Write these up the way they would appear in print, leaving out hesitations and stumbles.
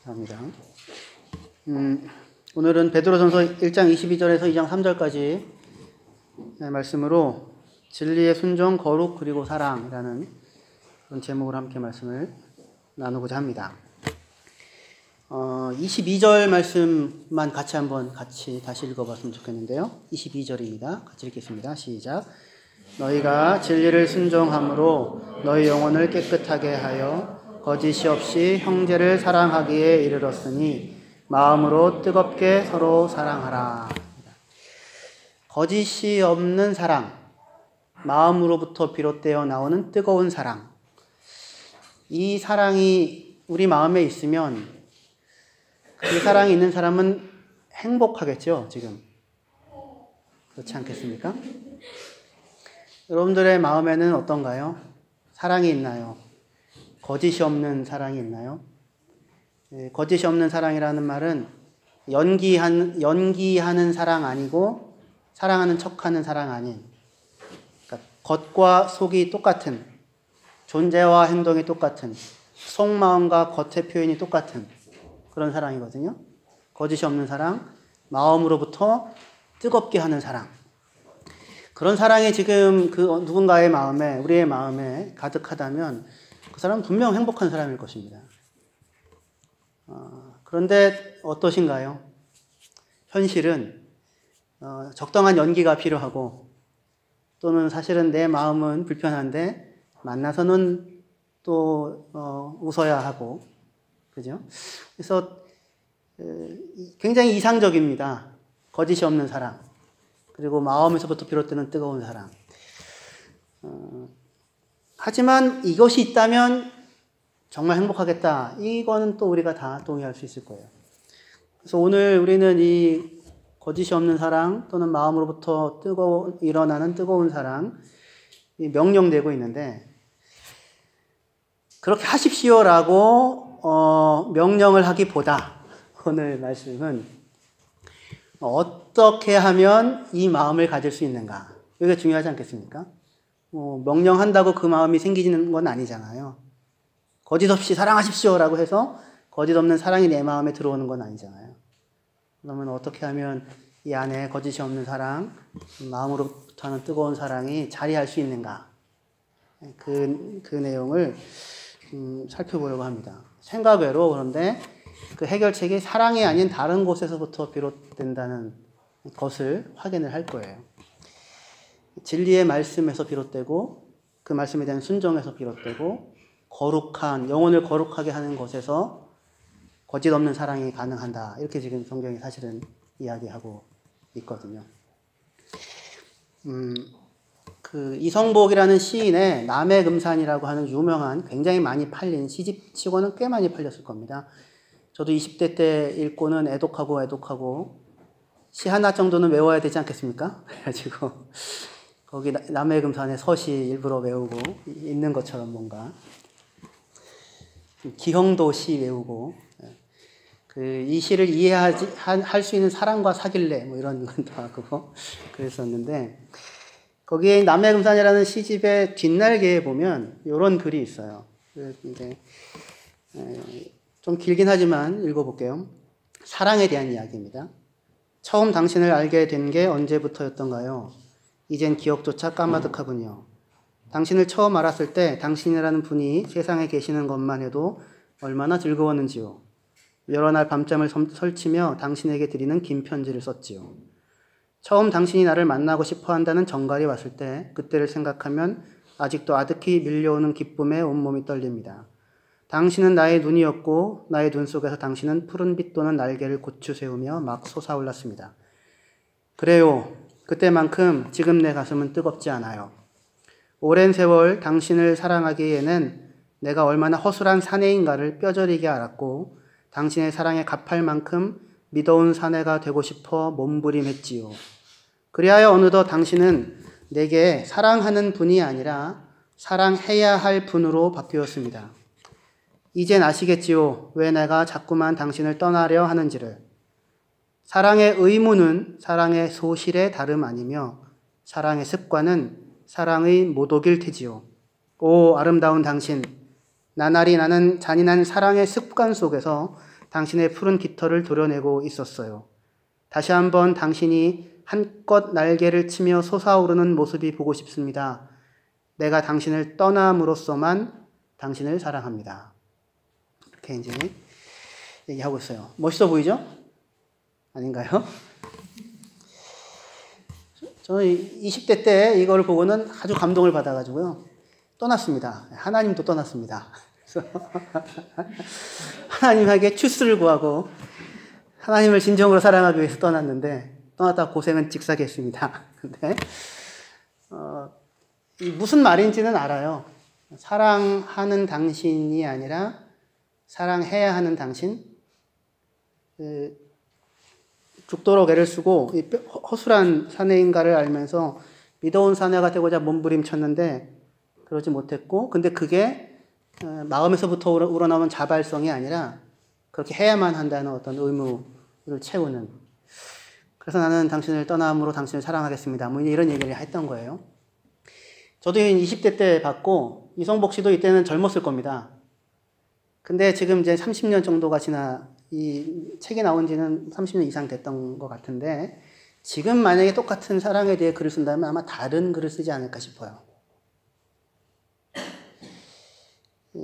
감사합니다. 오늘은 베드로전서 1장 22절에서 2장 3절까지 말씀으로 진리의 순종, 거룩, 그리고 사랑이라는 그런 제목으로 함께 말씀을 나누고자 합니다. 22절 말씀만 같이 다시 읽어봤으면 좋겠는데요. 22절입니다. 같이 읽겠습니다. 시작. 너희가 진리를 순종함으로 너희 영혼을 깨끗하게 하여 거짓이 없이 형제를 사랑하기에 이르렀으니 마음으로 뜨겁게 서로 사랑하라. 거짓이 없는 사랑, 마음으로부터 비롯되어 나오는 뜨거운 사랑. 이 사랑이 우리 마음에 있으면 그 사랑이 있는 사람은 행복하겠죠, 지금. 그렇지 않겠습니까? 여러분들의 마음에는 어떤가요? 사랑이 있나요? 거짓이 없는 사랑이 있나요? 거짓이 없는 사랑이라는 말은 연기하는 사랑 아니고 사랑하는 척하는 사랑 아닌, 그러니까 겉과 속이 똑같은, 존재와 행동이 똑같은, 속마음과 겉의 표현이 똑같은 그런 사랑이거든요. 거짓이 없는 사랑, 마음으로부터 뜨겁게 하는 사랑. 그런 사랑이 지금 그 누군가의 마음에, 우리의 마음에 가득하다면 그 사람은 분명 행복한 사람일 것입니다. 그런데 어떠신가요? 현실은 적당한 연기가 필요하고, 또는 사실은 내 마음은 불편한데 만나서는 또 웃어야 하고, 그죠? 그래서 굉장히 이상적입니다. 거짓이 없는 사랑, 그리고 마음에서부터 비롯되는 뜨거운 사랑. 하지만 이것이 있다면 정말 행복하겠다. 이거는 또 우리가 다 동의할 수 있을 거예요. 그래서 오늘 우리는 이 거짓이 없는 사랑 또는 마음으로부터 일어나는 뜨거운 사랑, 명령되고 있는데, 그렇게 하십시오라고 명령을 하기보다 오늘 말씀은 어떻게 하면 이 마음을 가질 수 있는가, 이게 중요하지 않겠습니까? 명령한다고 그 마음이 생기는 건 아니잖아요. 거짓 없이 사랑하십시오라고 해서 거짓 없는 사랑이 내 마음에 들어오는 건 아니잖아요. 그러면 어떻게 하면 이 안에 거짓이 없는 사랑, 마음으로부터 하는 뜨거운 사랑이 자리할 수 있는가, 그 내용을 살펴보려고 합니다. 생각 외로. 그런데 그 해결책이 사랑이 아닌 다른 곳에서부터 비롯된다는 것을 확인을 할 거예요. 진리의 말씀에서 비롯되고, 그 말씀에 대한 순종에서 비롯되고, 거룩한, 영혼을 거룩하게 하는 것에서 거짓 없는 사랑이 가능한다. 이렇게 지금 성경이 사실은 이야기하고 있거든요. 그 이성복이라는 시인의 남해금산이라고 하는 유명한, 굉장히 많이 팔린 시집치고는 꽤 많이 팔렸을 겁니다. 저도 20대 때 읽고는 애독하고 시 하나 정도는 외워야 되지 않겠습니까? 그래가지고 거기 남해금산의 서시 일부러 외우고 있는 것처럼 뭔가 기형도 시 외우고, 이 시를 이해할 수 있는 사람과 사귈래 뭐 이런 것도 하고 그랬었는데, 거기에 남해금산이라는 시집의 뒷날개에 보면 이런 글이 있어요. 근데 좀 길긴 하지만 읽어볼게요. 사랑에 대한 이야기입니다. 처음 당신을 알게 된 게 언제부터였던가요? 이젠 기억조차 까마득하군요. 당신을 처음 알았을 때 당신이라는 분이 세상에 계시는 것만 해도 얼마나 즐거웠는지요. 여러 날 밤잠을 설치며 당신에게 드리는 긴 편지를 썼지요. 처음 당신이 나를 만나고 싶어 한다는 정갈이 왔을 때 그때를 생각하면 아직도 아득히 밀려오는 기쁨에 온몸이 떨립니다. 당신은 나의 눈이었고 나의 눈 속에서 당신은 푸른빛 도는 날개를 고추 세우며 막 솟아올랐습니다. 그래요. 그때만큼 지금 내 가슴은 뜨겁지 않아요. 오랜 세월 당신을 사랑하기에는 내가 얼마나 허술한 사내인가를 뼈저리게 알았고, 당신의 사랑에 갚을 만큼 미더운 사내가 되고 싶어 몸부림했지요. 그리하여 어느덧 당신은 내게 사랑하는 분이 아니라 사랑해야 할 분으로 바뀌었습니다. 이젠 아시겠지요. 왜 내가 자꾸만 당신을 떠나려 하는지를. 사랑의 의무는 사랑의 소실의 다름 아니며 사랑의 습관은 사랑의 모독일 테지요. 오 아름다운 당신, 나날이 나는 잔인한 사랑의 습관 속에서 당신의 푸른 깃털을 도려내고 있었어요. 다시 한번 당신이 한껏 날개를 치며 솟아오르는 모습이 보고 싶습니다. 내가 당신을 떠남으로써만 당신을 사랑합니다. 이렇게 이제 얘기하고 있어요. 멋있어 보이죠? 아닌가요? 저는 20대 때 이걸 보고는 아주 감동을 받아가지고요. 떠났습니다. 하나님도 떠났습니다. 그래서 하나님에게 출수를 구하고 하나님을 진정으로 사랑하기 위해서 떠났는데 떠났다 고생은 직사게 했습니다. 근데 무슨 말인지는 알아요. 사랑하는 당신이 아니라 사랑해야 하는 당신. 죽도록 애를 쓰고 허술한 사내인가를 알면서 믿어온 사내가 되고자 몸부림쳤는데 그러지 못했고, 근데 그게 마음에서부터 우러나오는 자발성이 아니라 그렇게 해야만 한다는 어떤 의무를 채우는. 그래서 나는 당신을 떠남으로 당신을 사랑하겠습니다. 뭐 이런 얘기를 했던 거예요. 저도 20대 때 봤고, 이성복 씨도 이때는 젊었을 겁니다. 근데 지금 이제 30년 정도가 지나, 이 책이 나온 지는 30년 이상 됐던 것 같은데, 지금 만약에 똑같은 사랑에 대해 글을 쓴다면 아마 다른 글을 쓰지 않을까 싶어요.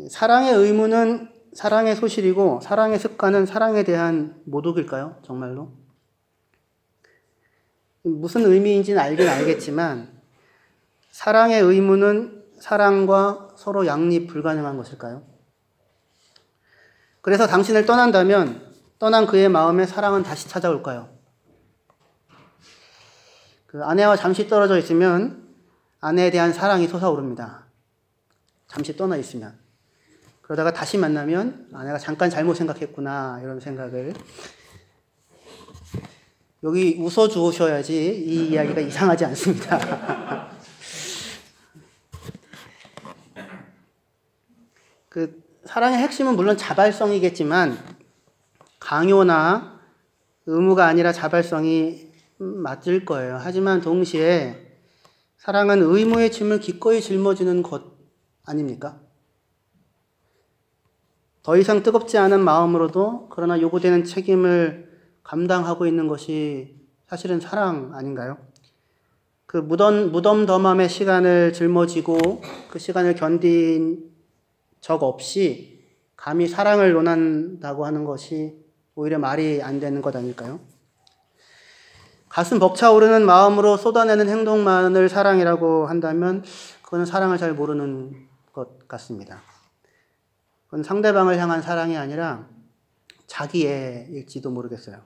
사랑의 의무는 사랑의 소실이고, 사랑의 습관은 사랑에 대한 모독일까요? 정말로? 무슨 의미인지는 알긴 알겠지만, 사랑의 의무는 사랑과 서로 양립 불가능한 것일까요? 그래서 당신을 떠난다면 떠난 그의 마음에 사랑은 다시 찾아올까요? 그 아내와 잠시 떨어져 있으면 아내에 대한 사랑이 솟아오릅니다. 잠시 떠나 있으면. 그러다가 다시 만나면 아내가 잠깐 잘못 생각했구나 이런 생각을. 여기 웃어주셔야지 이 이야기가 이상하지 않습니다. 그 사랑의 핵심은 물론 자발성이겠지만 강요나 의무가 아니라 자발성이 맞을 거예요. 하지만 동시에 사랑은 의무의 짐을 기꺼이 짊어지는 것 아닙니까? 더 이상 뜨겁지 않은 마음으로도 그러나 요구되는 책임을 감당하고 있는 것이 사실은 사랑 아닌가요? 그 무덤덤함의 시간을 짊어지고 그 시간을 견딘 적 없이 감히 사랑을 논한다고 하는 것이 오히려 말이 안 되는 것 아닐까요? 가슴 벅차오르는 마음으로 쏟아내는 행동만을 사랑이라고 한다면 그거는 사랑을 잘 모르는 것 같습니다. 그건 상대방을 향한 사랑이 아니라 자기애일지도 모르겠어요.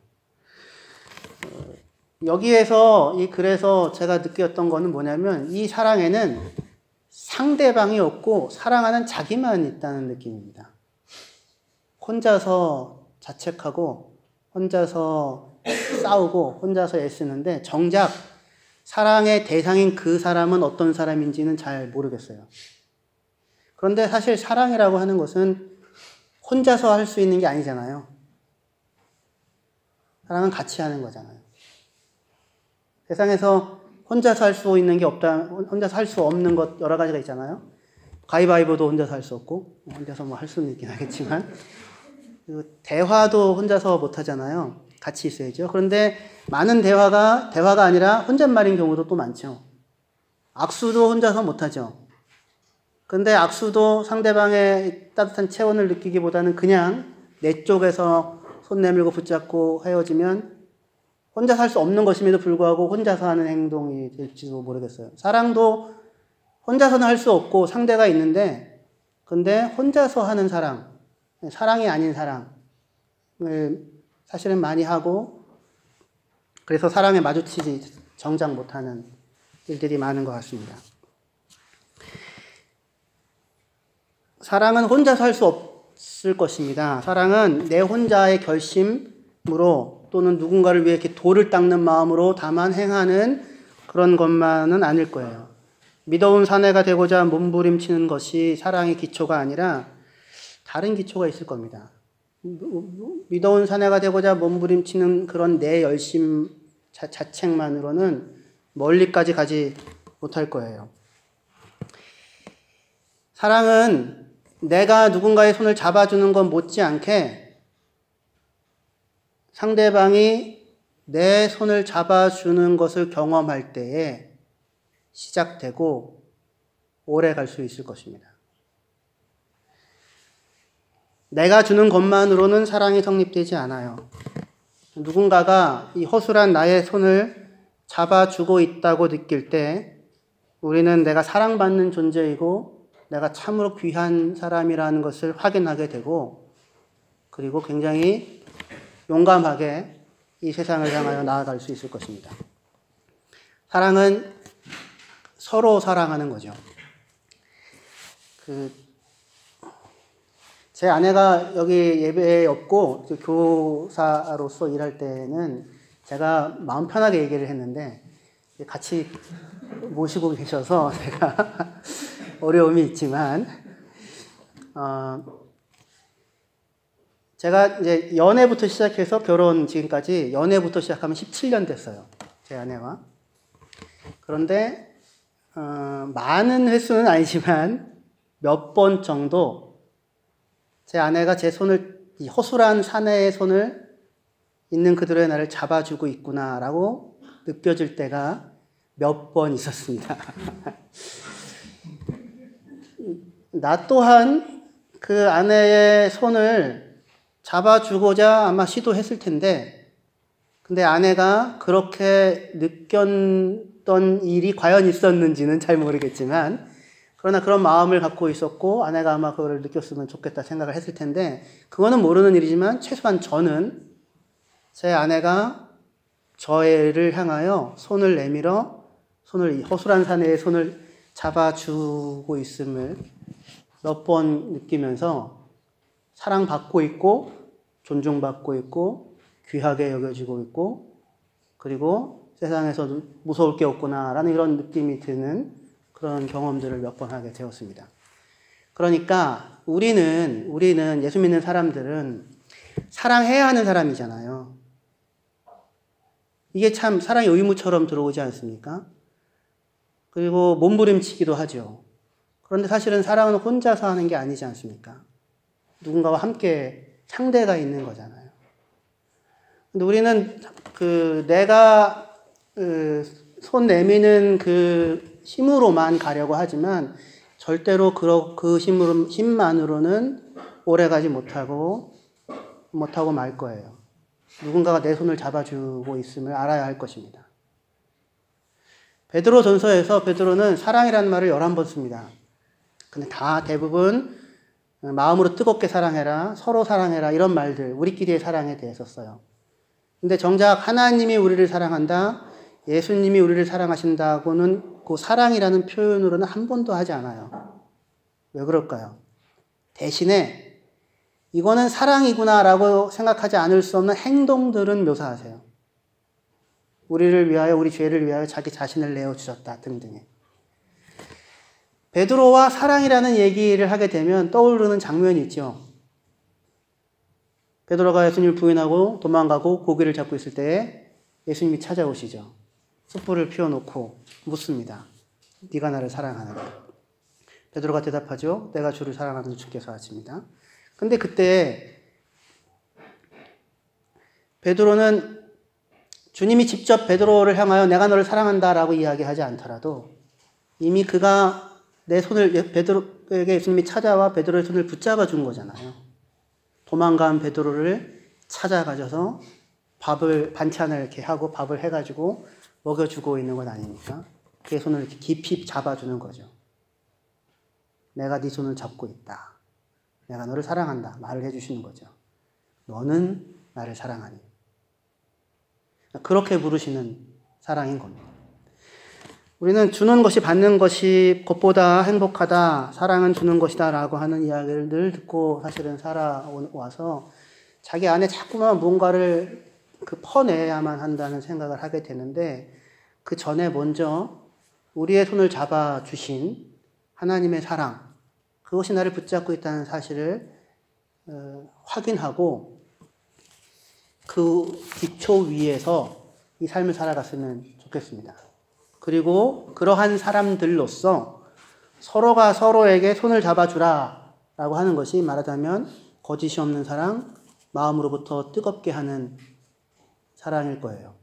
여기에서 이 글에서 제가 느꼈던 거는 뭐냐면 이 사랑에는 상대방이 없고 사랑하는 자기만 있다는 느낌입니다. 혼자서 자책하고 혼자서 싸우고 혼자서 애쓰는데 정작 사랑의 대상인 그 사람은 어떤 사람인지는 잘 모르겠어요. 그런데 사실 사랑이라고 하는 것은 혼자서 할 수 있는 게 아니잖아요. 사랑은 같이 하는 거잖아요. 세상에서 혼자서 할 수 있는 게 없다, 혼자서 할 수 없는 것 여러 가지가 있잖아요. 가위바위보도 혼자서 할 수 없고, 혼자서 뭐 할 수는 있긴 하겠지만, 그리고 대화도 혼자서 못 하잖아요. 같이 있어야죠. 그런데 많은 대화가 아니라 혼잣말인 경우도 또 많죠. 악수도 혼자서 못 하죠. 그런데 악수도 상대방의 따뜻한 체온을 느끼기보다는 그냥 내 쪽에서 손 내밀고 붙잡고 헤어지면 혼자서 할 수 없는 것임에도 불구하고 혼자서 하는 행동이 될지도 모르겠어요. 사랑도 혼자서는 할 수 없고 상대가 있는데, 근데 혼자서 하는 사랑, 사랑이 아닌 사랑을 사실은 많이 하고, 그래서 사랑에 마주치지 정작 못하는 일들이 많은 것 같습니다. 사랑은 혼자서 할 수 없을 것입니다. 사랑은 내 혼자의 결심으로 또는 누군가를 위해 이렇게 돌을 닦는 마음으로 다만 행하는 그런 것만은 아닐 거예요. 믿어온 사내가 되고자 몸부림치는 것이 사랑의 기초가 아니라 다른 기초가 있을 겁니다. 믿어온 사내가 되고자 몸부림치는 그런 내 열심 자책만으로는 멀리까지 가지 못할 거예요. 사랑은 내가 누군가의 손을 잡아주는 것 못지않게 상대방이 내 손을 잡아주는 것을 경험할 때에 시작되고 오래 갈 수 있을 것입니다. 내가 주는 것만으로는 사랑이 성립되지 않아요. 누군가가 이 허술한 나의 손을 잡아주고 있다고 느낄 때 우리는 내가 사랑받는 존재이고 내가 참으로 귀한 사람이라는 것을 확인하게 되고 그리고 굉장히 용감하게 이 세상을 향하여 나아갈 수 있을 것입니다. 사랑은 서로 사랑하는 거죠. 제 아내가 여기 예배에 없고 교사로서 일할 때는 제가 마음 편하게 얘기를 했는데 같이 모시고 계셔서 제가 어려움이 있지만 제가 이제 연애부터 시작해서 결혼 지금까지 연애부터 시작하면 17년 됐어요. 제 아내와. 그런데 많은 횟수는 아니지만 몇 번 정도 제 아내가 제 손을 이 허술한 사내의 손을 있는 그대로의 나를 잡아주고 있구나라고 느껴질 때가 몇 번 있었습니다. 나 또한 그 아내의 손을 잡아주고자 아마 시도했을 텐데 근데 아내가 그렇게 느꼈던 일이 과연 있었는지는 잘 모르겠지만 그러나 그런 마음을 갖고 있었고 아내가 아마 그걸 느꼈으면 좋겠다 생각을 했을 텐데 그거는 모르는 일이지만 최소한 저는 제 아내가 저를 향하여 손을 내밀어 손을 허술한 사내의 손을 잡아주고 있음을 몇 번 느끼면서 사랑받고 있고 존중받고 있고 귀하게 여겨지고 있고 그리고 세상에서도 무서울 게 없구나라는 이런 느낌이 드는 그런 경험들을 몇 번 하게 되었습니다. 그러니까 우리는 예수 믿는 사람들은 사랑해야 하는 사람이잖아요. 이게 참 사랑의 의무처럼 들어오지 않습니까? 그리고 몸부림치기도 하죠. 그런데 사실은 사랑은 혼자서 하는 게 아니지 않습니까? 누군가와 함께 상대가 있는 거잖아요. 근데 우리는 내가 손 내미는 그 힘으로만 가려고 하지만 절대로 그 힘만으로는 오래가지 못하고 말 거예요. 누군가가 내 손을 잡아주고 있음을 알아야 할 것입니다. 베드로 전서에서 베드로는 사랑이라는 말을 11번 씁니다. 근데 다 대부분 마음으로 뜨겁게 사랑해라, 서로 사랑해라 이런 말들, 우리끼리의 사랑에 대해서 써요. 근데 정작 하나님이 우리를 사랑한다, 예수님이 우리를 사랑하신다고는 그 사랑이라는 표현으로는 한 번도 하지 않아요. 왜 그럴까요? 대신에 이거는 사랑이구나라고 생각하지 않을 수 없는 행동들은 묘사하세요. 우리를 위하여, 우리 죄를 위하여 자기 자신을 내어주셨다 등등의. 베드로와 사랑이라는 얘기를 하게 되면 떠오르는 장면이 있죠. 베드로가 예수님을 부인하고 도망가고 고기를 잡고 있을 때에 예수님이 찾아오시죠. 숯불을 피워놓고 묻습니다. 네가 나를 사랑하는가? 베드로가 대답하죠. 내가 주를 사랑하는 주께서 하십니다. 근데 그때 베드로는 주님이 직접 베드로를 향하여 내가 너를 사랑한다라고 이야기하지 않더라도 이미 그가 내 손을 베드로에게 예수님이 찾아와 베드로의 손을 붙잡아 준 거잖아요. 도망간 베드로를 찾아가셔서 반찬을 이렇게 하고 밥을 해가지고 먹여주고 있는 것 아닙니까? 그의 손을 이렇게 깊이 잡아주는 거죠. 내가 네 손을 잡고 있다. 내가 너를 사랑한다. 말을 해주시는 거죠. 너는 나를 사랑하니. 그렇게 부르시는 사랑인 겁니다. 우리는 주는 것이 받는 것이 것보다 행복하다. 사랑은 주는 것이다. 라고 하는 이야기를 늘 듣고 사실은 살아와서 자기 안에 자꾸만 뭔가를 퍼내야만 한다는 생각을 하게 되는데 그 전에 먼저 우리의 손을 잡아주신 하나님의 사랑, 그것이 나를 붙잡고 있다는 사실을 확인하고 그 기초 위에서 이 삶을 살아갔으면 좋겠습니다. 그리고 그러한 사람들로서 서로가 서로에게 손을 잡아주라 라고 하는 것이 말하자면 거짓이 없는 사랑, 마음으로부터 뜨겁게 하는 사랑일 거예요.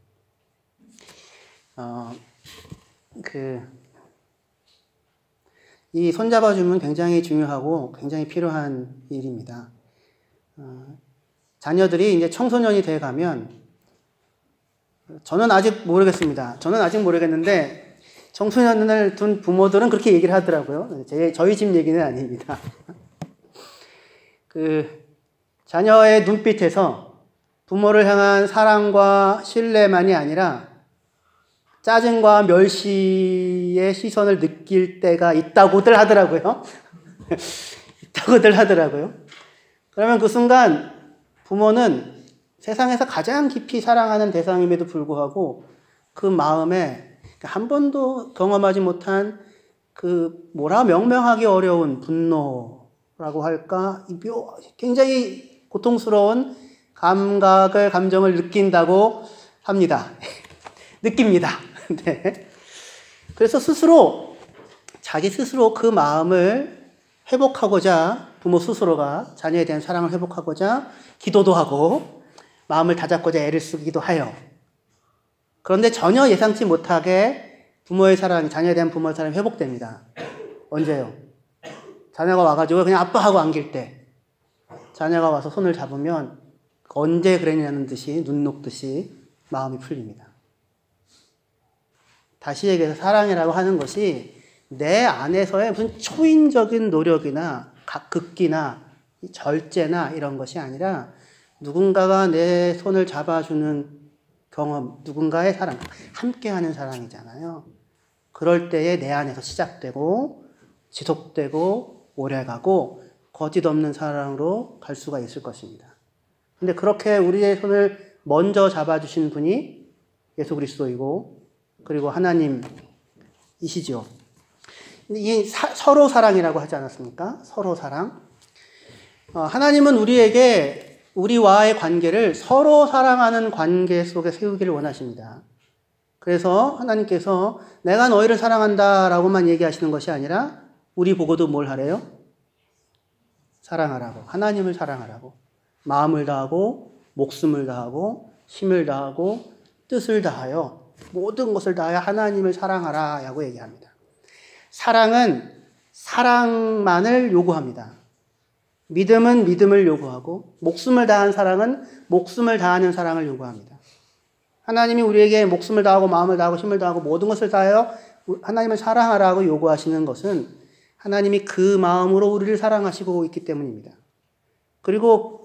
이 손잡아주면 굉장히 중요하고 굉장히 필요한 일입니다. 자녀들이 이제 청소년이 돼 가면, 저는 아직 모르겠는데, 청소년을 둔 부모들은 그렇게 얘기를 하더라고요. 저희 집 얘기는 아닙니다. 자녀의 눈빛에서 부모를 향한 사랑과 신뢰만이 아니라 짜증과 멸시의 시선을 느낄 때가 있다고들 하더라고요. 그러면 그 순간 부모는 세상에서 가장 깊이 사랑하는 대상임에도 불구하고 그 마음에 한 번도 경험하지 못한 명명하기 어려운 분노라고 할까? 굉장히 고통스러운 감정을 느낀다고 합니다. 느낍니다. 네. 그래서 자기 스스로 그 마음을 회복하고자, 부모 스스로가 자녀에 대한 사랑을 회복하고자 기도도 하고 마음을 다잡고자 애를 쓰기도 해요. 그런데 전혀 예상치 못하게 자녀에 대한 부모의 사랑이 회복됩니다. 언제요? 자녀가 와가지고 그냥 아빠하고 안길 때, 자녀가 와서 손을 잡으면 언제 그랬냐는 듯이, 눈 녹듯이 마음이 풀립니다. 다시 얘기해서 사랑이라고 하는 것이 내 안에서의 무슨 초인적인 노력이나 극기나 절제나 이런 것이 아니라 누군가가 내 손을 잡아주는 경험, 누군가의 사랑, 함께하는 사랑이잖아요. 그럴 때에 내 안에서 시작되고 지속되고 오래가고 거짓 없는 사랑으로 갈 수가 있을 것입니다. 근데 그렇게 우리의 손을 먼저 잡아주신 분이 예수 그리스도이고 그리고 하나님이시죠. 이 서로 사랑이라고 하지 않았습니까? 서로 사랑. 하나님은 우리와의 관계를 서로 사랑하는 관계 속에 세우기를 원하십니다. 그래서 하나님께서 내가 너희를 사랑한다라고만 얘기하시는 것이 아니라 우리 보고도 뭘 하래요? 사랑하라고. 하나님을 사랑하라고. 마음을 다하고 목숨을 다하고 힘을 다하고 뜻을 다하여 모든 것을 다하여 하나님을 사랑하라라고 얘기합니다. 사랑은 사랑만을 요구합니다. 믿음은 믿음을 요구하고 목숨을 다한 사랑은 목숨을 다하는 사랑을 요구합니다. 하나님이 우리에게 목숨을 다하고 마음을 다하고 힘을 다하고 모든 것을 다하여 하나님을 사랑하라고 요구하시는 것은 하나님이 그 마음으로 우리를 사랑하시고 있기 때문입니다. 그리고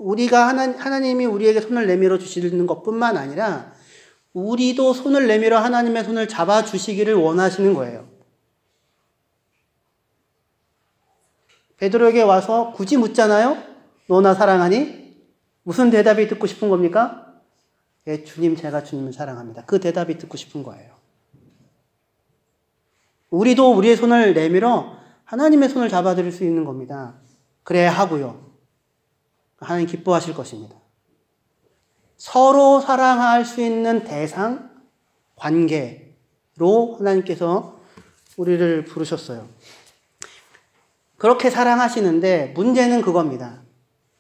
하나님이 우리에게 손을 내밀어 주시는 것뿐만 아니라 우리도 손을 내밀어 하나님의 손을 잡아주시기를 원하시는 거예요. 베드로에게 와서 굳이 묻잖아요. 너나 사랑하니? 무슨 대답이 듣고 싶은 겁니까? 예, 주님, 제가 주님을 사랑합니다. 그 대답이 듣고 싶은 거예요. 우리도 우리의 손을 내밀어 하나님의 손을 잡아드릴 수 있는 겁니다. 그래야 하고요. 하나님 기뻐하실 것입니다. 서로 사랑할 수 있는 대상, 관계로 하나님께서 우리를 부르셨어요. 그렇게 사랑하시는데 문제는 그겁니다.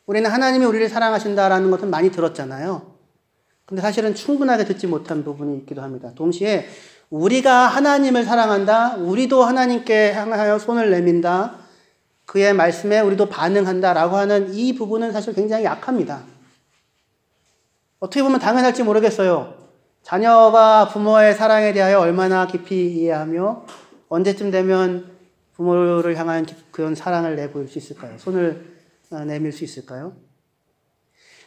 우리는 하나님이 우리를 사랑하신다라는 것은 많이 들었잖아요. 근데 사실은 충분하게 듣지 못한 부분이 있기도 합니다. 동시에 우리가 하나님을 사랑한다, 우리도 하나님께 향하여 손을 내민다, 그의 말씀에 우리도 반응한다라고 하는 이 부분은 사실 굉장히 약합니다. 어떻게 보면 당연할지 모르겠어요. 자녀가 부모의 사랑에 대하여 얼마나 깊이 이해하며 언제쯤 되면 부모를 향한 그런 사랑을 내보일 수 있을까요? 손을 내밀 수 있을까요?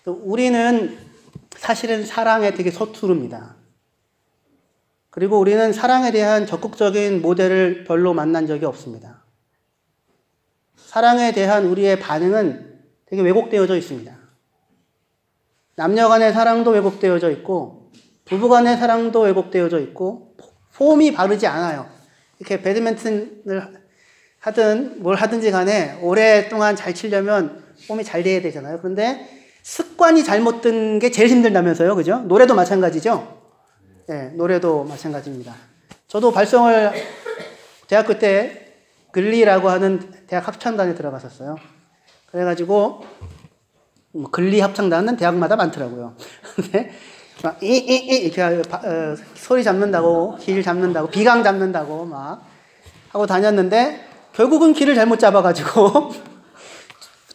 우리는 사실은 사랑에 되게 서투릅니다. 그리고 우리는 사랑에 대한 적극적인 모델을 별로 만난 적이 없습니다. 사랑에 대한 우리의 반응은 되게 왜곡되어져 있습니다. 남녀 간의 사랑도 왜곡되어져 있고 부부 간의 사랑도 왜곡되어져 있고 폼이 바르지 않아요. 이렇게 배드민턴을 하든 뭘 하든지 간에 오랫동안 잘 치려면 폼이 잘 돼야 되잖아요. 그런데 습관이 잘못된 게 제일 힘들다면서요. 그죠? 노래도 마찬가지죠? 네, 노래도 마찬가지입니다. 저도 발성을 대학교 때 글리라고 하는 대학 합창단에 들어갔었어요. 그래가지고 글리 합창단은 대학마다 많더라고요. 근데 막 이렇게 소리 잡는다고, 길 잡는다고, 비강 잡는다고 막 하고 다녔는데 결국은 길을 잘못 잡아가지고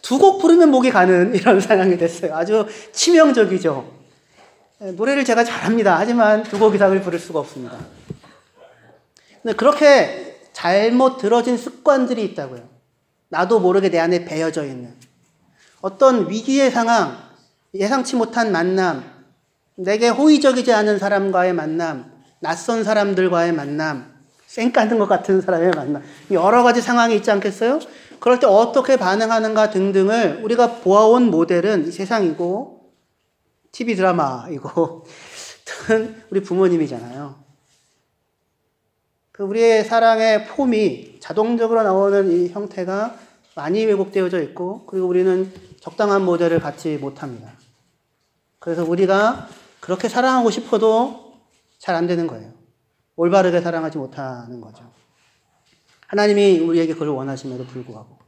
두 곡 부르면 목이 가는 이런 상황이 됐어요. 아주 치명적이죠. 노래를 제가 잘합니다. 하지만 두 곡 이상을 부를 수가 없습니다. 근데 그렇게 잘못 들어진 습관들이 있다고요. 나도 모르게 내 안에 배어져 있는 어떤 위기의 상황, 예상치 못한 만남, 내게 호의적이지 않은 사람과의 만남, 낯선 사람들과의 만남, 쌩 까는 것 같은 사람의 만남, 여러 가지 상황이 있지 않겠어요? 그럴 때 어떻게 반응하는가 등등을 우리가 보아온 모델은 이 세상이고 TV 드라마이고 우리 부모님이잖아요. 우리의 사랑의 폼이 자동적으로 나오는 이 형태가 많이 왜곡되어져 있고, 그리고 우리는 적당한 모델을 갖지 못합니다. 그래서 우리가 그렇게 사랑하고 싶어도 잘 안 되는 거예요. 올바르게 사랑하지 못하는 거죠. 하나님이 우리에게 그걸 원하심에도 불구하고.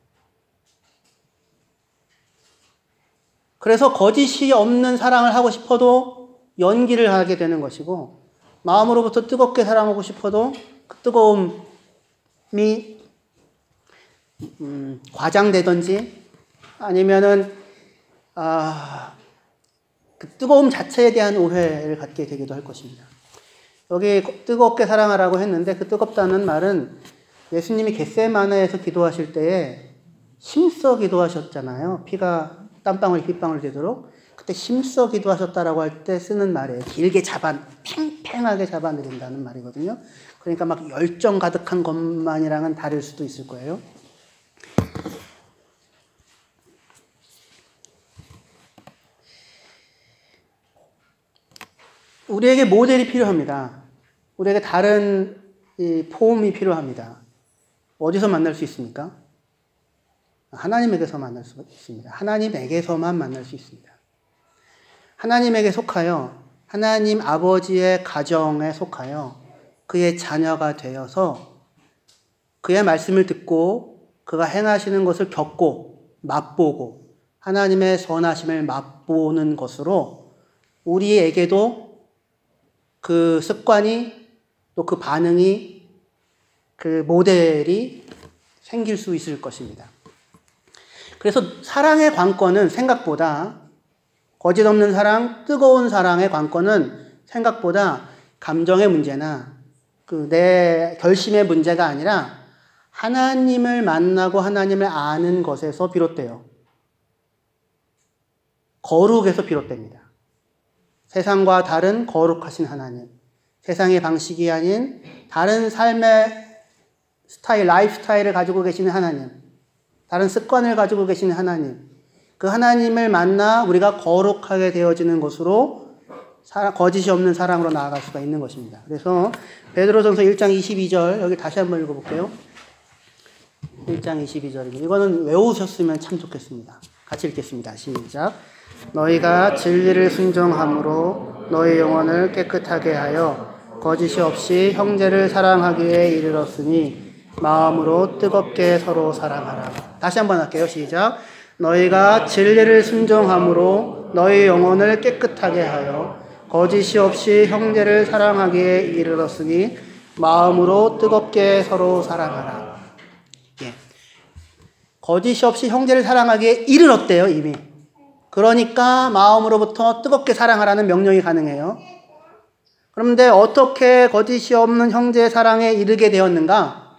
그래서 거짓이 없는 사랑을 하고 싶어도 연기를 하게 되는 것이고, 마음으로부터 뜨겁게 사랑하고 싶어도 그 뜨거움이 과장되든지 아니면은 그 뜨거움 자체에 대한 오해를 갖게 되기도 할 것입니다. 여기 뜨겁게 사랑하라고 했는데 그 뜨겁다는 말은 예수님이 겟세마네에서 기도하실 때에 힘써 기도하셨잖아요. 피가 땀방울이 핏방울 되도록. 그때 힘써 기도하셨다라고 할 때 쓰는 말이에요. 길게 팽팽하게 잡아내린다는 말이거든요. 그러니까 막 열정 가득한 것만이랑은 다를 수도 있을 거예요. 우리에게 모델이 필요합니다. 우리에게 다른 이 폼이 필요합니다. 어디서 만날 수 있습니까? 하나님에게서 만날 수 있습니다. 하나님에게서만 만날 수 있습니다. 하나님에게 속하여, 하나님 아버지의 가정에 속하여 그의 자녀가 되어서 그의 말씀을 듣고 그가 행하시는 것을 겪고 맛보고 하나님의 선하심을 맛보는 것으로 우리에게도 그 습관이 또 그 반응이 그 모델이 생길 수 있을 것입니다. 그래서 사랑의 관건은 생각보다 거짓 없는 사랑, 뜨거운 사랑의 관건은 생각보다 감정의 문제나 그 내 결심의 문제가 아니라 하나님을 만나고 하나님을 아는 것에서 비롯돼요. 거룩에서 비롯됩니다. 세상과 다른 거룩하신 하나님, 세상의 방식이 아닌 다른 삶의 스타일, 라이프 스타일을 가지고 계시는 하나님, 다른 습관을 가지고 계시는 하나님, 그 하나님을 만나 우리가 거룩하게 되어지는 것으로 거짓이 없는 사랑으로 나아갈 수가 있는 것입니다. 그래서 베드로전서 1장 22절 여기 다시 한번 읽어볼게요. 1장 22절입니다. 이거는 외우셨으면 참 좋겠습니다. 같이 읽겠습니다. 시작. 너희가 진리를 순종함으로 너희 영혼을 깨끗하게 하여 거짓이 없이 형제를 사랑하기에 이르렀으니 마음으로 뜨겁게 서로 사랑하라. 다시 한번 할게요. 시작. 너희가 진리를 순종함으로 너희 영혼을 깨끗하게 하여 거짓이 없이 형제를 사랑하기에 이르렀으니 마음으로 뜨겁게 서로 사랑하라. 예. 거짓이 없이 형제를 사랑하기에 이르렀대요, 이미. 그러니까 마음으로부터 뜨겁게 사랑하라는 명령이 가능해요. 그런데 어떻게 거짓이 없는 형제의 사랑에 이르게 되었는가?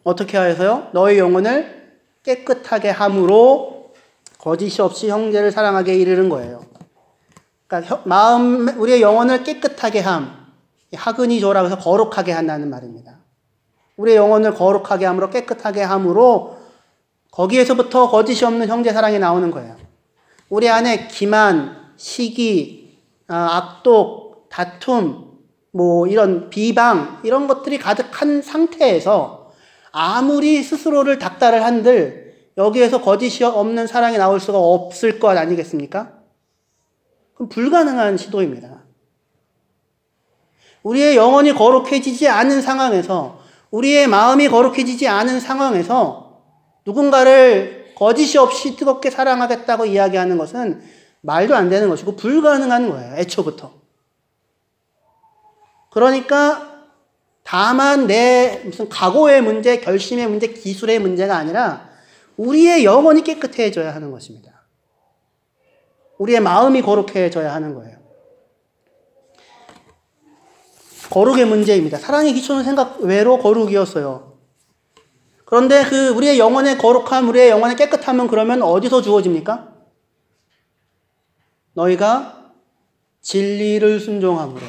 어떻게 하여서요? 너희 영혼을 깨끗하게 함으로 거짓이 없이 형제를 사랑하게 이르는 거예요. 그러니까 우리의 영혼을 깨끗하게 함, 하그니조라고 해서 거룩하게 한다는 말입니다. 우리의 영혼을 거룩하게 함으로 깨끗하게 함으로 거기에서부터 거짓이 없는 형제 사랑이 나오는 거예요. 우리 안에 기만, 시기, 악독, 다툼, 이런 비방 이런 것들이 가득한 상태에서 아무리 스스로를 닥달을 한들 여기에서 거짓이 없는 사랑이 나올 수가 없을 것 아니겠습니까? 그럼 불가능한 시도입니다. 우리의 영혼이 거룩해지지 않은 상황에서, 우리의 마음이 거룩해지지 않은 상황에서 누군가를 거짓이 없이 뜨겁게 사랑하겠다고 이야기하는 것은 말도 안 되는 것이고 불가능한 거예요. 애초부터. 그러니까 다만 내 무슨 각오의 문제, 결심의 문제, 기술의 문제가 아니라 우리의 영혼이 깨끗해져야 하는 것입니다. 우리의 마음이 거룩해져야 하는 거예요. 거룩의 문제입니다. 사랑의 기초는 생각 외로 거룩이었어요. 그런데 그 우리의 영혼의 거룩함, 우리의 영혼의 깨끗함은 그러면 어디서 주어집니까? 너희가 진리를 순종함으로.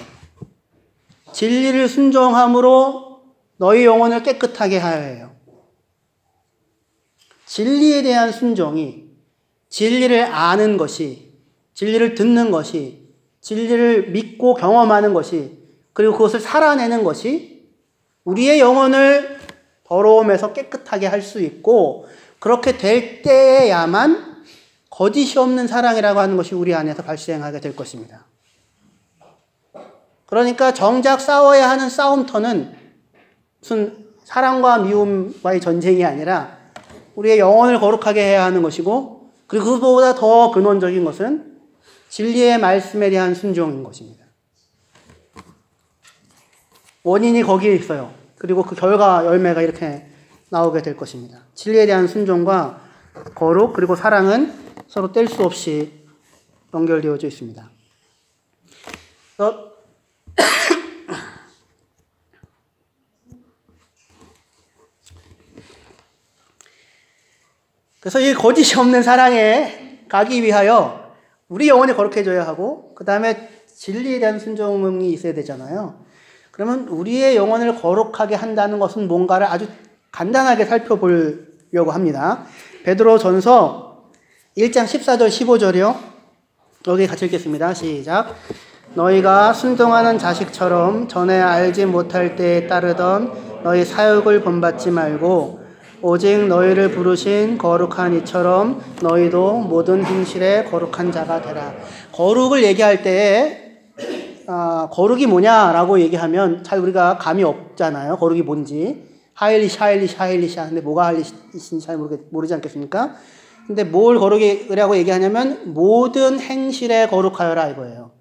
진리를 순종함으로 너희 영혼을 깨끗하게 하여야 해요. 진리에 대한 순종이 진리를 아는 것이, 진리를 듣는 것이, 진리를 믿고 경험하는 것이, 그리고 그것을 살아내는 것이 우리의 영혼을 더러움에서 깨끗하게 할 수 있고, 그렇게 될 때에야만 거짓이 없는 사랑이라고 하는 것이 우리 안에서 발생하게 될 것입니다. 그러니까 정작 싸워야 하는 싸움터는 무슨 사랑과 미움과의 전쟁이 아니라 우리의 영혼을 거룩하게 해야 하는 것이고, 그리고 그보다 더 근원적인 것은 진리의 말씀에 대한 순종인 것입니다. 원인이 거기에 있어요. 그리고 그 결과 열매가 이렇게 나오게 될 것입니다. 진리에 대한 순종과 거룩 그리고 사랑은 서로 뗄 수 없이 연결되어져 있습니다. 그래서 이 거짓이 없는 사랑에 가기 위하여 우리 영혼이 거룩해져야 하고, 그 다음에 진리에 대한 순종이 있어야 되잖아요. 그러면 우리의 영혼을 거룩하게 한다는 것은 뭔가를 아주 간단하게 살펴보려고 합니다. 베드로전서 1장 14절 15절이요. 여기 같이 읽겠습니다. 시작. 너희가 순종하는 자식처럼 전에 알지 못할 때에 따르던 너희 사욕을 본받지 말고 오직 너희를 부르신 거룩한 이처럼 너희도 모든 행실에 거룩한 자가 되라. 거룩을 얘기할 때에 거룩이 뭐냐라고 얘기하면 잘 우리가 감이 없잖아요. 거룩이 뭔지. 하일리시 하는데 뭐가 하일리시인지 잘 모르지 않겠습니까? 근데 뭘 거룩이라고 얘기하냐면 모든 행실에 거룩하여라 이거예요.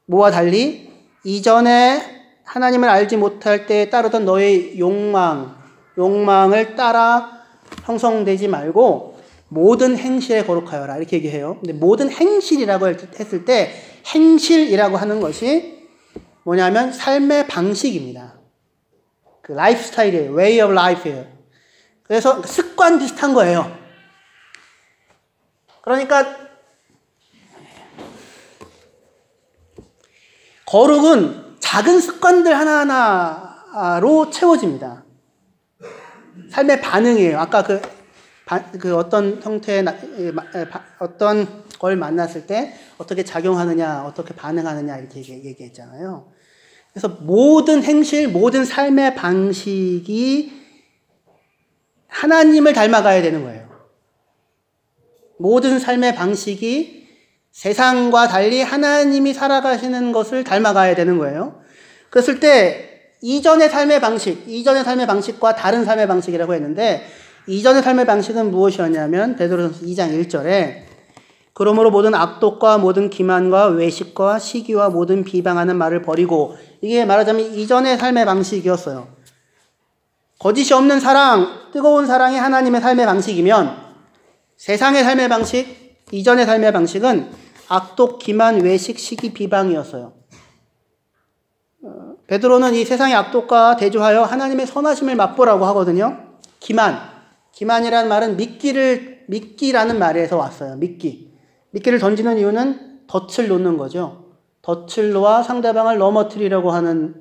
뭐와 달리 이전에 하나님을 알지 못할 때에 따르던 너의 욕망을 따라 형성되지 말고 모든 행실에 거룩하여라 이렇게 얘기해요. 근데 모든 행실이라고 했을 때 행실이라고 하는 것이 뭐냐면 삶의 방식입니다. 그 라이프 스타일이에요. way of life예요. 그래서 습관 비슷한 거예요. 그러니까 거룩은 작은 습관들 하나하나로 채워집니다. 삶의 반응이에요. 아까 그 어떤 형태의 어떤 걸 만났을 때 어떻게 작용하느냐, 어떻게 반응하느냐 이렇게 얘기했잖아요. 그래서 모든 행실, 모든 삶의 방식이 하나님을 닮아가야 되는 거예요. 모든 삶의 방식이 세상과 달리 하나님이 살아가시는 것을 닮아가야 되는 거예요. 그랬을 때 이전의 삶의 방식과 다른 삶의 방식이라고 했는데, 이전의 삶의 방식은 무엇이었냐면 베드로전서 2장 1절에 그러므로 모든 악독과 모든 기만과 외식과 시기와 모든 비방하는 말을 버리고, 이게 말하자면 이전의 삶의 방식이었어요. 거짓이 없는 사랑, 뜨거운 사랑이 하나님의 삶의 방식이면 세상의 삶의 방식, 이전의 삶의 방식은 악독, 기만, 외식, 시기, 비방이었어요. 베드로는 이 세상의 악독과 대조하여 하나님의 선하심을 맛보라고 하거든요. 기만이라는 말은 미끼라는 말에서 왔어요. 미끼를 던지는 이유는 덫을 놓는 거죠. 덫을 놓아 상대방을 넘어뜨리려고 하는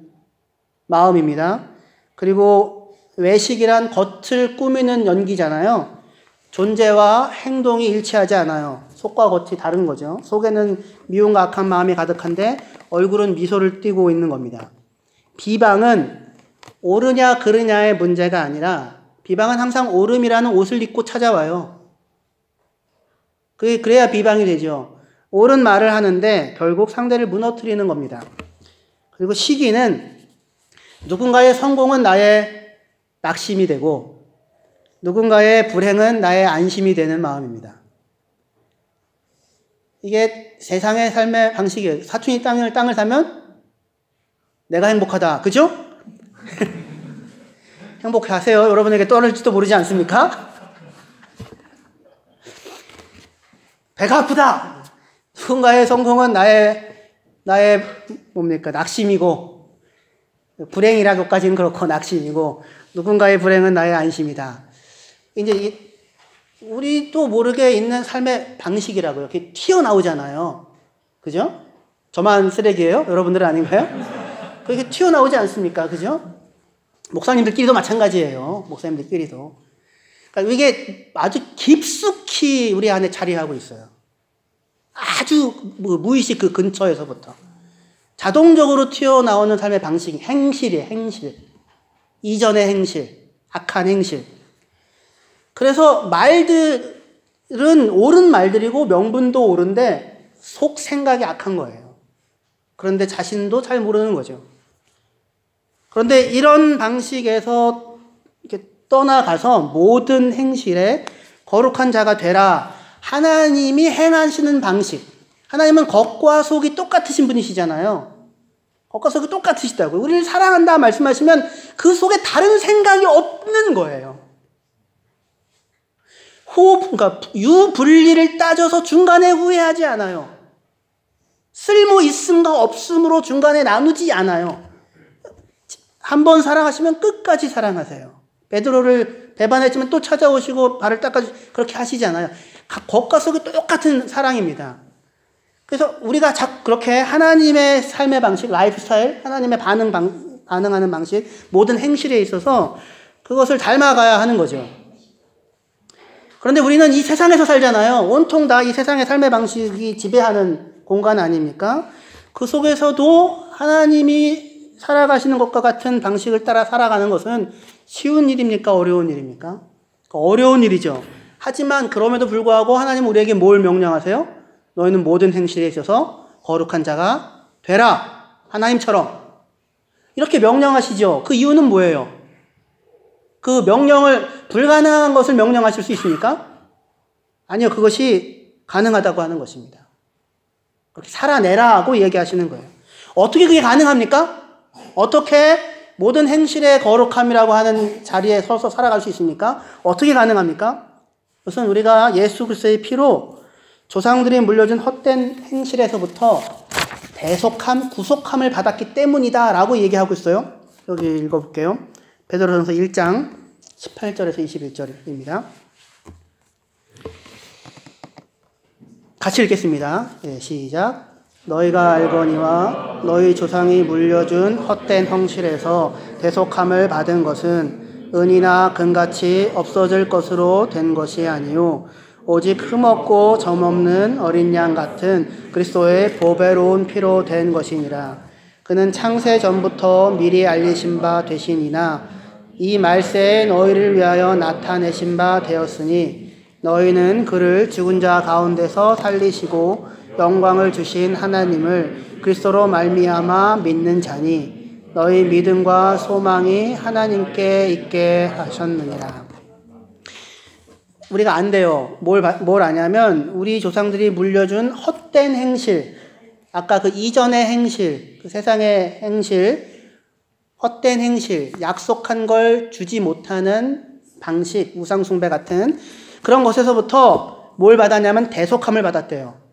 마음입니다. 그리고 외식이란 겉을 꾸미는 연기잖아요. 존재와 행동이 일치하지 않아요. 속과 겉이 다른 거죠. 속에는 미움과 악한 마음이 가득한데 얼굴은 미소를 띠고 있는 겁니다. 비방은 옳으냐 그르냐의 문제가 아니라 비방은 항상 옳음이라는 옷을 입고 찾아와요. 그래야 비방이 되죠. 옳은 말을 하는데 결국 상대를 무너뜨리는 겁니다. 그리고 시기는 누군가의 성공은 나의 낙심이 되고 누군가의 불행은 나의 안심이 되는 마음입니다. 이게 세상의 삶의 방식이에요. 사촌이 땅을 사면 내가 행복하다. 그죠? 행복해 하세요. 여러분에게 떨어질지도 모르지 않습니까? 배가 아프다. 누군가의 성공은 나의 뭡니까? 낙심이고, 불행이라고까지는 그렇고 낙심이고, 누군가의 불행은 나의 안심이다. 이제 우리도 모르게 있는 삶의 방식이라고요. 이렇게 튀어나오잖아요. 그죠? 저만 쓰레기예요? 여러분들은 아닌가요? 그렇게 튀어나오지 않습니까? 그죠? 목사님들끼리도 마찬가지예요. 목사님들끼리도. 그러니까 이게 아주 깊숙이 우리 안에 자리하고 있어요. 아주 무의식 그 근처에서부터. 자동적으로 튀어나오는 삶의 방식이 행실이에요. 행실. 이전의 행실. 악한 행실. 그래서 말들은 옳은 말들이고 명분도 옳은데 속 생각이 악한 거예요. 그런데 자신도 잘 모르는 거죠. 그런데 이런 방식에서 이렇게 떠나가서 모든 행실에 거룩한 자가 되라. 하나님이 행하시는 방식. 하나님은 겉과 속이 똑같으신 분이시잖아요. 겉과 속이 똑같으시다고요. 우리를 사랑한다 말씀하시면 그 속에 다른 생각이 없는 거예요. 그러니까 유분리를 따져서 중간에 후회하지 않아요. 쓸모 있음과 없음으로 중간에 나누지 않아요. 한 번 사랑하시면 끝까지 사랑하세요. 베드로를 배반했지만 또 찾아오시고 발을 닦아주시고 그렇게 하시잖아요. 겉과 속이 똑같은 사랑입니다. 그래서 우리가 그렇게 하나님의 삶의 방식, 라이프 스타일, 하나님의 반응하는 방식, 모든 행실에 있어서 그것을 닮아가야 하는 거죠. 그런데 우리는 이 세상에서 살잖아요. 온통 다 이 세상의 삶의 방식이 지배하는 공간 아닙니까? 그 속에서도 하나님이 살아가시는 것과 같은 방식을 따라 살아가는 것은 쉬운 일입니까? 어려운 일입니까? 어려운 일이죠. 하지만 그럼에도 불구하고 하나님은 우리에게 뭘 명령하세요? 너희는 모든 행실에 있어서 거룩한 자가 되라. 하나님처럼. 이렇게 명령하시죠. 그 이유는 뭐예요? 그 명령을, 불가능한 것을 명령하실 수 있습니까? 아니요. 그것이 가능하다고 하는 것입니다. 그렇게 살아내라고 얘기하시는 거예요. 어떻게 그게 가능합니까? 어떻게 모든 행실의 거룩함이라고 하는 자리에 서서 살아갈 수 있습니까? 어떻게 가능합니까? 우선 우리가 예수 그리스도의 피로 조상들이 물려준 헛된 행실에서부터 대속함, 구속함을 받았기 때문이다 라고 얘기하고 있어요. 여기 읽어볼게요. 베드로전서 1장 18절에서 21절입니다. 같이 읽겠습니다. 네, 시작. 너희가 알거니와 너희 조상이 물려준 헛된 형실에서 대속함을 받은 것은 은이나 금같이 없어질 것으로 된 것이 아니요 오직 흠없고 점없는 어린 양 같은 그리스도의 보배로운 피로 된 것이니라. 그는 창세 전부터 미리 알리신 바 되시니나 이 말세에 너희를 위하여 나타내신 바 되었으니 너희는 그를 죽은 자 가운데서 살리시고 영광을 주신 하나님을 그리스도로 말미암아 믿는 자니 너희 믿음과 소망이 하나님께 있게 하셨느니라. 우리가 안 돼요. 뭘 아냐면 우리 조상들이 물려준 헛된 행실, 아까 그 이전의 행실, 그 세상의 행실, 헛된 행실, 약속한 걸 주지 못하는 방식, 우상숭배 같은 그런 것에서부터 뭘 받았냐면 대속함을 받았대요.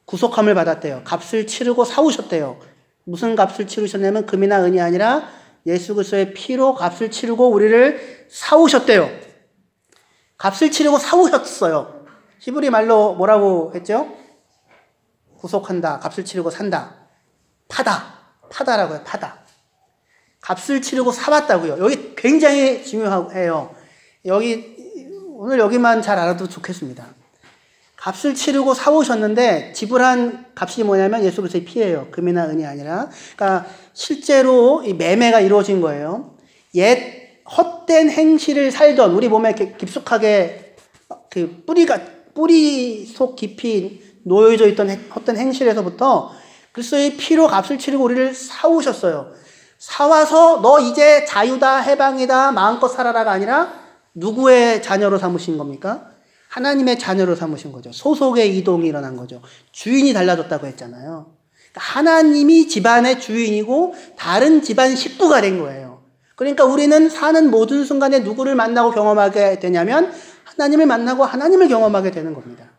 구속함을 받았대요. 값을 치르고 사오셨대요. 무슨 값을 치르셨냐면 금이나 은이 아니라 예수 그리스도의 피로 값을 치르고 우리를 사오셨대요. 값을 치르고 사오셨어요. 히브리 말로 뭐라고 했죠? 구속한다. 값을 치르고 산다. 파다라고요. 파다. 값을 치르고 사왔다고요. 여기 굉장히 중요해요. 오늘 여기만 잘 알아도 좋겠습니다. 값을 치르고 사오셨는데 지불한 값이 뭐냐면 예수 그리스도의 피예요. 금이나 은이 아니라. 그러니까 실제로 이 매매가 이루어진 거예요. 옛 헛된 행실을 살던 우리 몸에 이렇게 깊숙하게 그 뿌리 속 깊이 놓여져 있던 헛된 행실에서부터 그리스도의 피로 값을 치르고 우리를 사오셨어요. 사와서 너 이제 자유다, 해방이다, 마음껏 살아라가 아니라 누구의 자녀로 삼으신 겁니까? 하나님의 자녀로 삼으신 거죠. 소속의 이동이 일어난 거죠. 주인이 달라졌다고 했잖아요. 하나님이 집안의 주인이고 다른 집안 식구가 된 거예요. 그러니까 우리는 사는 모든 순간에 누구를 만나고 경험하게 되냐면 하나님을 만나고 하나님을 경험하게 되는 겁니다.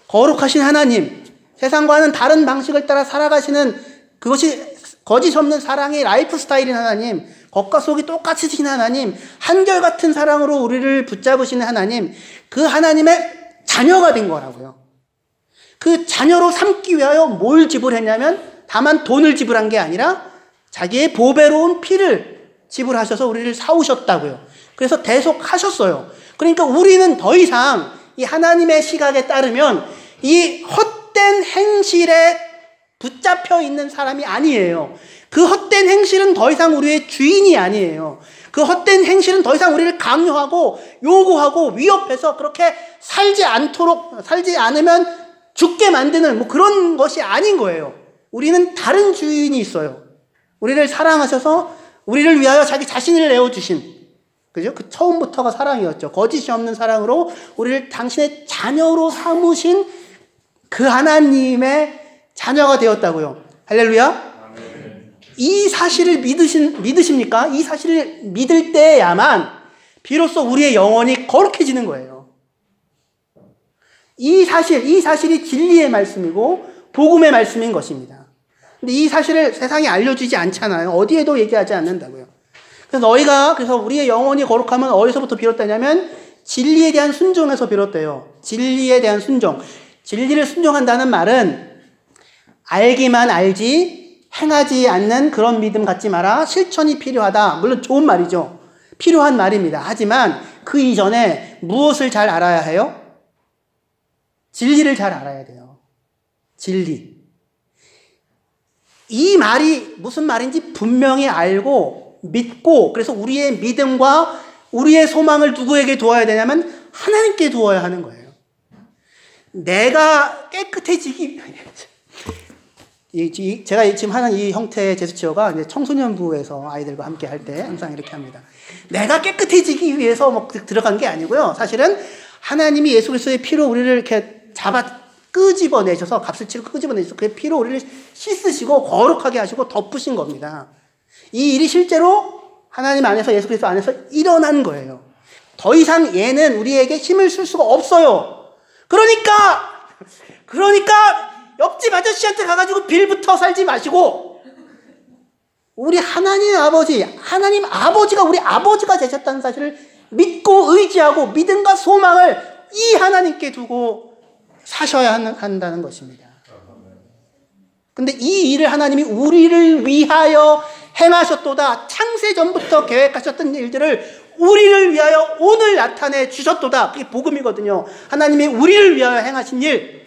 거룩하신 하나님, 세상과는 다른 방식을 따라 살아가시는 그것이 거짓 없는 사랑의 라이프 스타일인 하나님, 겉과 속이 똑같으신 하나님, 한결같은 사랑으로 우리를 붙잡으시는 하나님, 그 하나님의 자녀가 된 거라고요. 그 자녀로 삼기 위하여 뭘 지불했냐면 다만 돈을 지불한 게 아니라 자기의 보배로운 피를 지불하셔서 우리를 사오셨다고요. 그래서 대속하셨어요. 그러니까 우리는 더 이상 이 하나님의 시각에 따르면 이 헛된 행실에 붙잡혀 있는 사람이 아니에요. 그 헛된 행실은 더 이상 우리의 주인이 아니에요. 그 헛된 행실은 더 이상 우리를 강요하고 요구하고 위협해서 그렇게 살지 않으면 죽게 만드는 뭐 그런 것이 아닌 거예요. 우리는 다른 주인이 있어요. 우리를 사랑하셔서 우리를 위하여 자기 자신을 내어주신, 그죠? 그 처음부터가 사랑이었죠. 거짓이 없는 사랑으로 우리를 당신의 자녀로 삼으신 그 하나님의 자녀가 되었다고요. 할렐루야. 이 사실을 믿으십니까? 이 사실을 믿을 때야만 비로소 우리의 영혼이 거룩해지는 거예요. 이 사실이 진리의 말씀이고 복음의 말씀인 것입니다. 근데 이 사실을 세상에 알려주지 않잖아요. 어디에도 얘기하지 않는다고요. 그래서 우리의 영혼이 거룩하면 어디서부터 비롯되냐면 진리에 대한 순종에서 비롯돼요. 진리에 대한 순종. 진리를 순종한다는 말은 알기만 알지 행하지 않는 그런 믿음 갖지 마라. 실천이 필요하다. 물론 좋은 말이죠. 필요한 말입니다. 하지만 그 이전에 무엇을 잘 알아야 해요? 진리를 잘 알아야 돼요. 진리. 이 말이 무슨 말인지 분명히 알고 믿고, 그래서 우리의 믿음과 우리의 소망을 누구에게 두어야 되냐면 하나님께 두어야 하는 거예요. 내가 깨끗해지기, 제가 지금 하는 이 형태의 제스처가 이제 청소년부에서 아이들과 함께 할 때 항상 이렇게 합니다. 내가 깨끗해지기 위해서 뭐 들어간 게 아니고요. 사실은 하나님이 예수 그리스도의 피로 우리를 이렇게 끄집어내셔서, 값을 치고 끄집어내셔서 그 피로 우리를 씻으시고 거룩하게 하시고 덮으신 겁니다. 이 일이 실제로 하나님 안에서, 예수 그리스도 안에서 일어난 거예요. 더 이상 얘는 우리에게 힘을 쓸 수가 없어요. 그러니까 옆집 아저씨한테 가가지고 빌부터 살지 마시고 우리 하나님 아버지가 우리 아버지가 되셨다는 사실을 믿고 의지하고 믿음과 소망을 이 하나님께 두고 사셔야 한다는 것입니다. 근데 이 일을 하나님이 우리를 위하여 행하셨도다. 창세전부터 계획하셨던 일들을 우리를 위하여 오늘 나타내 주셨도다. 그게 복음이거든요. 하나님이 우리를 위하여 행하신 일.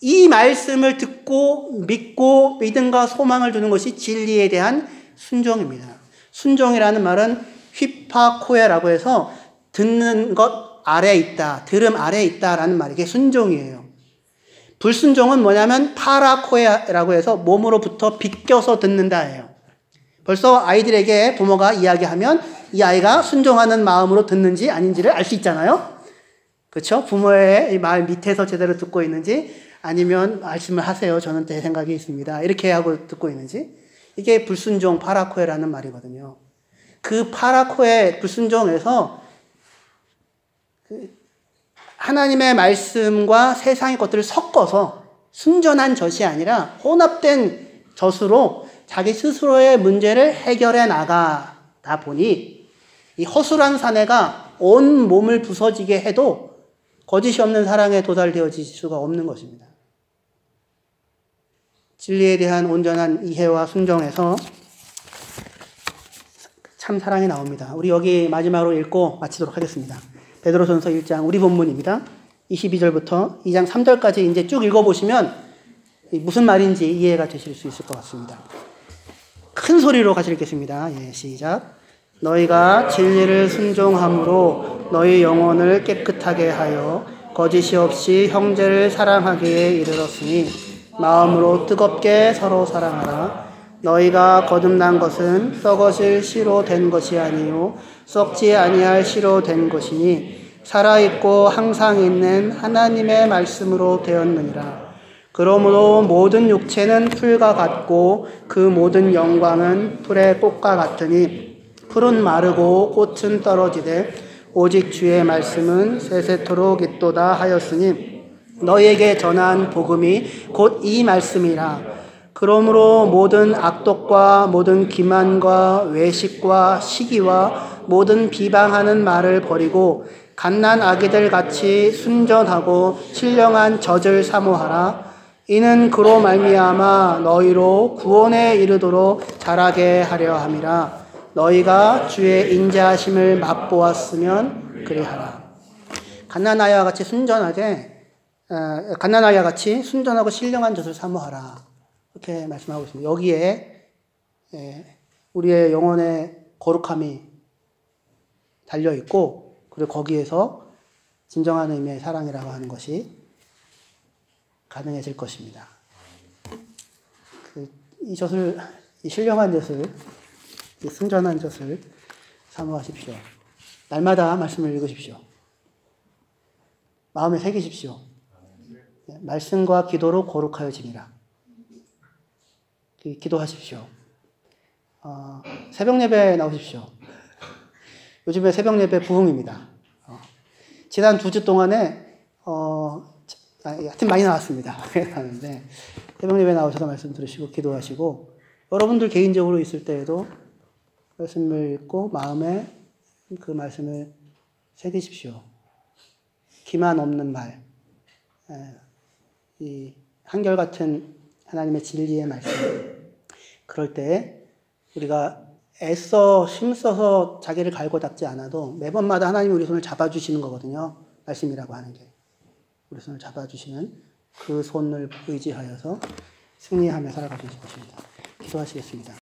이 말씀을 듣고 믿고 믿음과 소망을 두는 것이 진리에 대한 순종입니다. 순종이라는 말은 휘파코에라고 해서 듣는 것 아래에 있다, 들음 아래에 있다라는 말이 이게 순종이에요. 불순종은 뭐냐면 파라코에라고 해서 몸으로부터 비껴서 듣는다예요. 벌써 아이들에게 부모가 이야기하면 이 아이가 순종하는 마음으로 듣는지 아닌지를 알 수 있잖아요. 그렇죠? 부모의 말 밑에서 제대로 듣고 있는지, 아니면 말씀을 하세요. 저는 제 생각이 있습니다. 이렇게 하고 듣고 있는지. 이게 불순종 파라코에라는 말이거든요. 그 파라코에 불순종에서 하나님의 말씀과 세상의 것들을 섞어서 순전한 젖이 아니라 혼합된 젖으로 자기 스스로의 문제를 해결해 나가다 보니 이 허술한 사내가 온 몸을 부서지게 해도 거짓이 없는 사랑에 도달되어질 수가 없는 것입니다. 진리에 대한 온전한 이해와 순종에서 참 사랑이 나옵니다. 우리 여기 마지막으로 읽고 마치도록 하겠습니다. 베드로전서 1장 우리 본문입니다. 22절부터 2장 3절까지 이제 쭉 읽어보시면 무슨 말인지 이해가 되실 수 있을 것 같습니다. 큰 소리로 같이 읽겠습니다. 예, 시작. 너희가 진리를 순종함으로 너희 영혼을 깨끗하게 하여 거짓이 없이 형제를 사랑하기에 이르렀으니 마음으로 뜨겁게 서로 사랑하라. 너희가 거듭난 것은 썩어질 씨로 된 것이 아니요 썩지 아니할 씨로 된 것이니 살아있고 항상 있는 하나님의 말씀으로 되었느니라. 그러므로 모든 육체는 풀과 같고 그 모든 영광은 풀의 꽃과 같으니 풀은 마르고 꽃은 떨어지되 오직 주의 말씀은 세세토록 있도다 하였으니 너희에게 전한 복음이 곧 이 말씀이라. 그러므로 모든 악독과 모든 기만과 외식과 시기와 모든 비방하는 말을 버리고 갓난 아기들 같이 순전하고 신령한 젖을 사모하라. 이는 그로 말미암아 너희로 구원에 이르도록 자라게 하려 함이라. 너희가 주의 인자하심을 맛보았으면 그리하라. 갓난아이와 같이 순전하고 신령한 젖을 사모하라. 이렇게 말씀하고 있습니다. 여기에 우리의 영혼의 거룩함이 달려 있고, 그리고 거기에서 진정한 의미의 사랑이라고 하는 것이 가능해질 것입니다. 이 젖을, 이 신령한 젖을, 이 순전한 젖을 사모하십시오. 날마다 말씀을 읽으십시오. 마음에 새기십시오. 말씀과 기도로 거룩하여지니라. 기도하십시오. 새벽 예배에 나오십시오. 요즘에 새벽 예배 부흥입니다. 지난 2주 동안에 하여튼 많이 나왔습니다. 하는데 새벽 예배 나오셔서 말씀 들으시고 기도하시고, 여러분들 개인적으로 있을 때에도 말씀을 읽고 마음에 그 말씀을 새기십시오. 기만 없는 말, 이 한결같은 하나님의 진리의 말씀. 그럴 때 우리가 애써 힘써서 자기를 갈고 닦지 않아도 매번마다 하나님이 우리 손을 잡아주시는 거거든요. 말씀이라고 하는 게. 우리 손을 잡아주시는 그 손을 의지하여서 승리하며 살아가실 것입니다. 기도하시겠습니다.